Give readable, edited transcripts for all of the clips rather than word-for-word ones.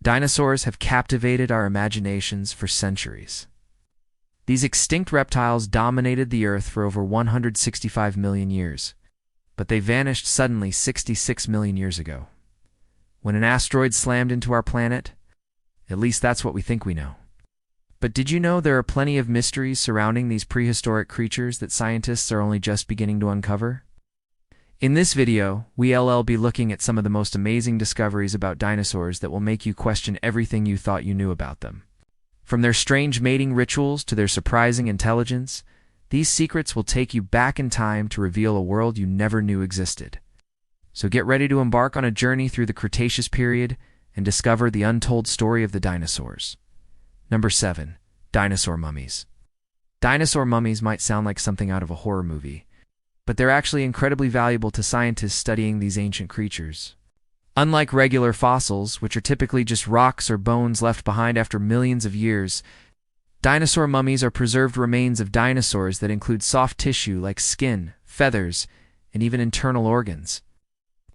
Dinosaurs have captivated our imaginations for centuries. These extinct reptiles dominated the Earth for over 165 million years, but they vanished suddenly 66 million years ago. When an asteroid slammed into our planet, at least that's what we think we know. But did you know there are plenty of mysteries surrounding these prehistoric creatures that scientists are only just beginning to uncover? In this video, we'll be looking at some of the most amazing discoveries about dinosaurs that will make you question everything you thought you knew about them. From their strange mating rituals to their surprising intelligence, these secrets will take you back in time to reveal a world you never knew existed. So get ready to embark on a journey through the Cretaceous period and discover the untold story of the dinosaurs. Number 7. Dinosaur mummies. Dinosaur mummies might sound like something out of a horror movie, but they're actually incredibly valuable to scientists studying these ancient creatures. Unlike regular fossils, which are typically just rocks or bones left behind after millions of years, dinosaur mummies are preserved remains of dinosaurs that include soft tissue like skin, feathers, and even internal organs.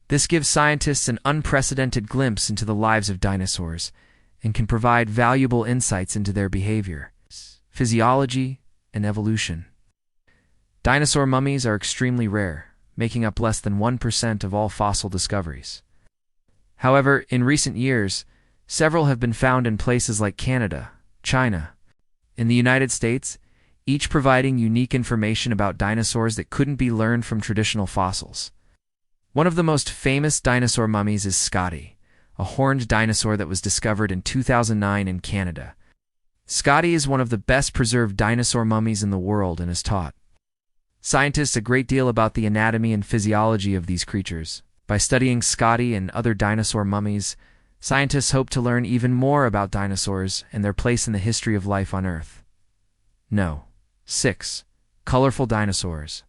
This gives scientists an unprecedented glimpse into the lives of dinosaurs and can provide valuable insights into their behavior, physiology, and evolution. Dinosaur mummies are extremely rare, making up less than 1% of all fossil discoveries. However, in recent years, several have been found in places like Canada, China, and the United States, each providing unique information about dinosaurs that couldn't be learned from traditional fossils. One of the most famous dinosaur mummies is Scotty, a horned dinosaur that was discovered in 2009 in Canada. Scotty is one of the best preserved dinosaur mummies in the world and has taught scientists a great deal about the anatomy and physiology of these creatures. By studying Scotty and other dinosaur mummies, scientists hope to learn even more about dinosaurs and their place in the history of life on Earth. 6. Colorful dinosaurs.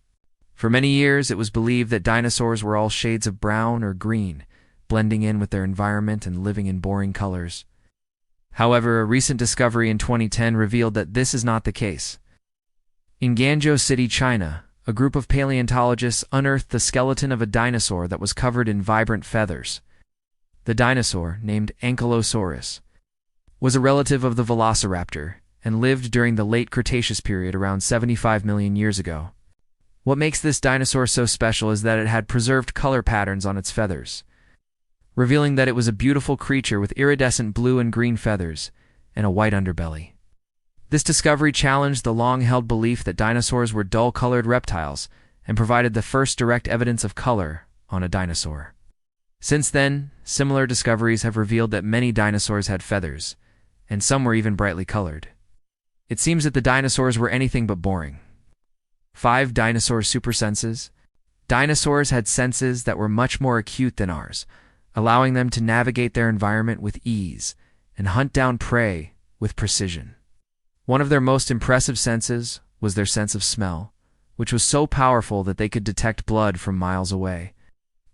For many years, it was believed that dinosaurs were all shades of brown or green, blending in with their environment and living in boring colors. However, a recent discovery in 2010 revealed that this is not the case. In Guangzhou City, China, a group of paleontologists unearthed the skeleton of a dinosaur that was covered in vibrant feathers. The dinosaur, named Ankylosaurus, was a relative of the velociraptor and lived during the late Cretaceous period around 75 million years ago. What makes this dinosaur so special is that it had preserved color patterns on its feathers, revealing that it was a beautiful creature with iridescent blue and green feathers and a white underbelly. This discovery challenged the long-held belief that dinosaurs were dull-colored reptiles and provided the first direct evidence of color on a dinosaur. Since then, similar discoveries have revealed that many dinosaurs had feathers, and some were even brightly colored. It seems that the dinosaurs were anything but boring. 5. Dinosaur supersenses. Dinosaurs had senses that were much more acute than ours, allowing them to navigate their environment with ease and hunt down prey with precision. One of their most impressive senses was their sense of smell, which was so powerful that they could detect blood from miles away.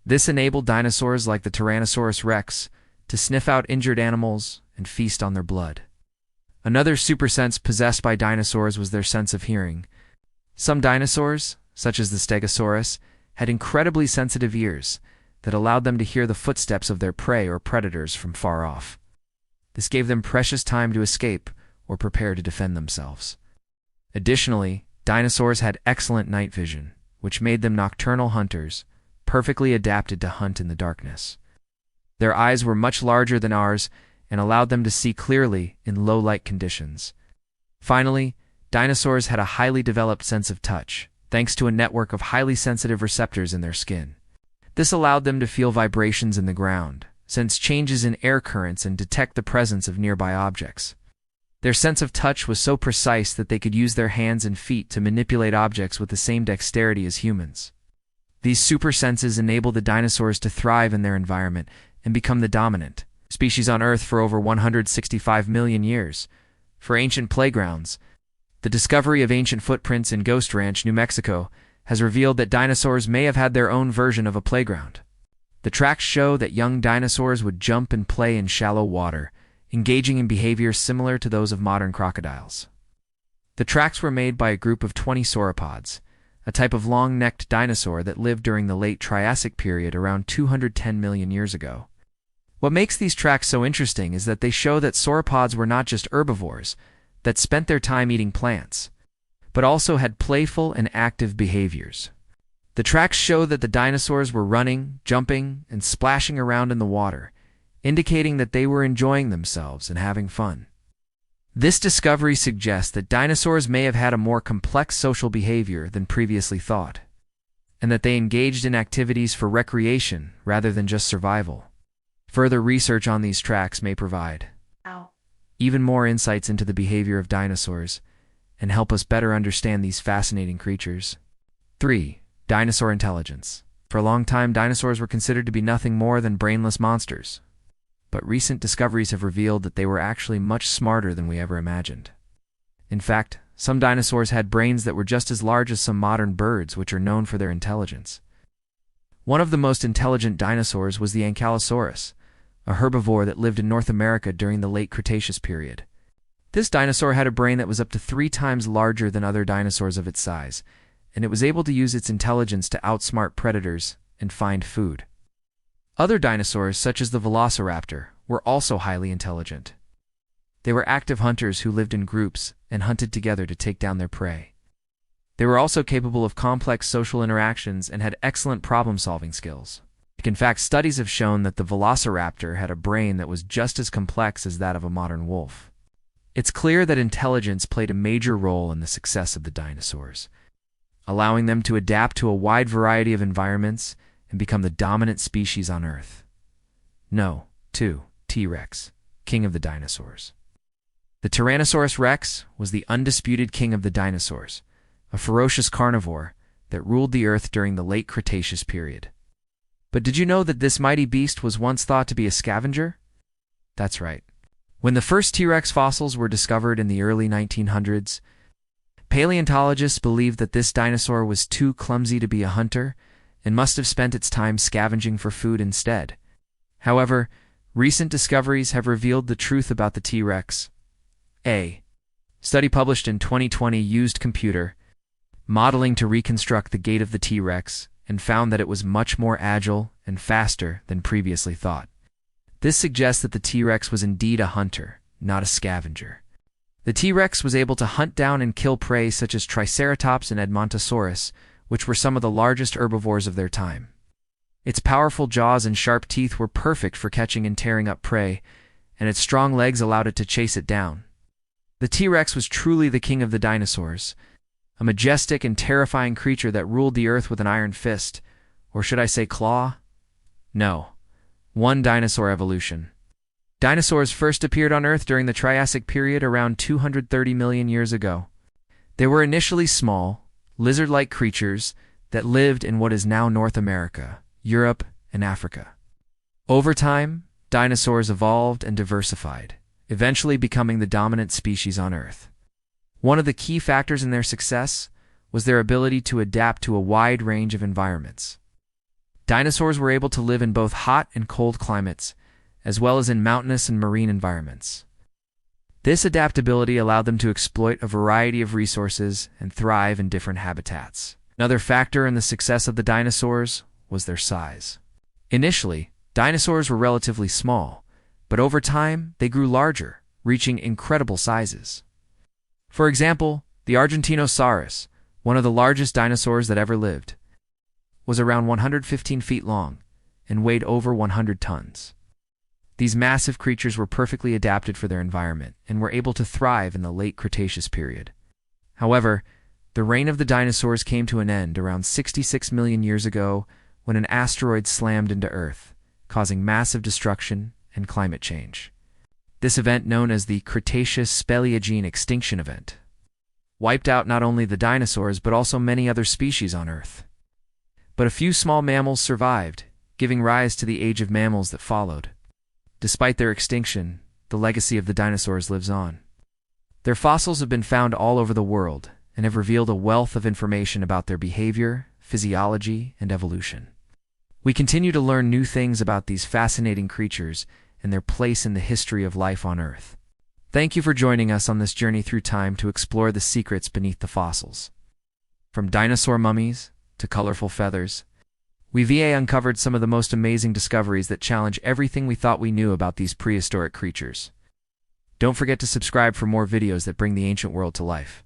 This enabled dinosaurs like the Tyrannosaurus rex to sniff out injured animals and feast on their blood. Another supersense possessed by dinosaurs was their sense of hearing. Some dinosaurs, such as the Stegosaurus, had incredibly sensitive ears that allowed them to hear the footsteps of their prey or predators from far off. This gave them precious time to escape or prepare to defend themselves. Additionally, dinosaurs had excellent night vision, which made them nocturnal hunters, perfectly adapted to hunt in the darkness. Their eyes were much larger than ours and allowed them to see clearly in low-light conditions. Finally, dinosaurs had a highly developed sense of touch, thanks to a network of highly sensitive receptors in their skin. This allowed them to feel vibrations in the ground, sense changes in air currents, and detect the presence of nearby objects. Their sense of touch was so precise that they could use their hands and feet to manipulate objects with the same dexterity as humans. These super senses enabled the dinosaurs to thrive in their environment and become the dominant species on Earth for over 165 million years. For ancient playgrounds, the discovery of ancient footprints in Ghost Ranch, New Mexico, has revealed that dinosaurs may have had their own version of a playground. The tracks show that young dinosaurs would jump and play in shallow water, engaging in behaviors similar to those of modern crocodiles. The tracks were made by a group of 20 sauropods, a type of long-necked dinosaur that lived during the late Triassic period around 210 million years ago. What makes these tracks so interesting is that they show that sauropods were not just herbivores that spent their time eating plants, but also had playful and active behaviors. The tracks show that the dinosaurs were running, jumping, and splashing around in the water, indicating that they were enjoying themselves and having fun. This discovery suggests that dinosaurs may have had a more complex social behavior than previously thought, and that they engaged in activities for recreation rather than just survival. Further research on these tracks may provide even more insights into the behavior of dinosaurs and help us better understand these fascinating creatures. 3. Dinosaur intelligence. For a long time, dinosaurs were considered to be nothing more than brainless monsters, but recent discoveries have revealed that they were actually much smarter than we ever imagined. In fact, some dinosaurs had brains that were just as large as some modern birds, which are known for their intelligence. One of the most intelligent dinosaurs was the Ankylosaurus, a herbivore that lived in North America during the late Cretaceous period. This dinosaur had a brain that was up to 3 times larger than other dinosaurs of its size, and it was able to use its intelligence to outsmart predators and find food. Other dinosaurs, such as the Velociraptor, were also highly intelligent. They were active hunters who lived in groups and hunted together to take down their prey. They were also capable of complex social interactions and had excellent problem-solving skills. In fact, studies have shown that the Velociraptor had a brain that was just as complex as that of a modern wolf. It's clear that intelligence played a major role in the success of the dinosaurs, allowing them to adapt to a wide variety of environments and become the dominant species on Earth. 2. T-Rex, king of the dinosaurs. The Tyrannosaurus rex was the undisputed king of the dinosaurs, a ferocious carnivore that ruled the Earth during the late Cretaceous period. But did you know that this mighty beast was once thought to be a scavenger? That's right. When the first T-Rex fossils were discovered in the early 1900s, paleontologists believed that this dinosaur was too clumsy to be a hunter and must have spent its time scavenging for food instead. However, recent discoveries have revealed the truth about the T-Rex. A study published in 2020 used computer modeling to reconstruct the gait of the T-Rex and found that it was much more agile and faster than previously thought. This suggests that the T-Rex was indeed a hunter, not a scavenger. The T-Rex was able to hunt down and kill prey such as Triceratops and Edmontosaurus, which were some of the largest herbivores of their time. Its powerful jaws and sharp teeth were perfect for catching and tearing up prey, and its strong legs allowed it to chase it down. The T-Rex was truly the king of the dinosaurs, a majestic and terrifying creature that ruled the Earth with an iron fist, or should I say claw? No. 1. Dinosaur evolution. Dinosaurs first appeared on Earth during the Triassic period around 230 million years ago. They were initially small, lizard-like creatures that lived in what is now North America, Europe, and Africa. Over time, dinosaurs evolved and diversified, eventually becoming the dominant species on Earth. One of the key factors in their success was their ability to adapt to a wide range of environments. Dinosaurs were able to live in both hot and cold climates, as well as in mountainous and marine environments. This adaptability allowed them to exploit a variety of resources and thrive in different habitats. Another factor in the success of the dinosaurs was their size. Initially, dinosaurs were relatively small, but over time they grew larger, reaching incredible sizes. For example, the Argentinosaurus, one of the largest dinosaurs that ever lived, was around 115 feet long and weighed over 100 tons. These massive creatures were perfectly adapted for their environment and were able to thrive in the late Cretaceous period. However, the reign of the dinosaurs came to an end around 66 million years ago when an asteroid slammed into Earth, causing massive destruction and climate change. This event, known as the Cretaceous-Speleogene extinction event, wiped out not only the dinosaurs but also many other species on Earth. But a few small mammals survived, giving rise to the age of mammals that followed. Despite their extinction, the legacy of the dinosaurs lives on. Their fossils have been found all over the world and have revealed a wealth of information about their behavior, physiology, and evolution. We continue to learn new things about these fascinating creatures and their place in the history of life on Earth. Thank you for joining us on this journey through time to explore the secrets beneath the fossils. From dinosaur mummies to colorful feathers, We've uncovered some of the most amazing discoveries that challenge everything we thought we knew about these prehistoric creatures. Don't forget to subscribe for more videos that bring the ancient world to life.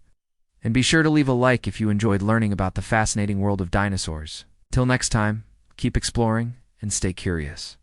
And be sure to leave a like if you enjoyed learning about the fascinating world of dinosaurs. Till next time, keep exploring and stay curious.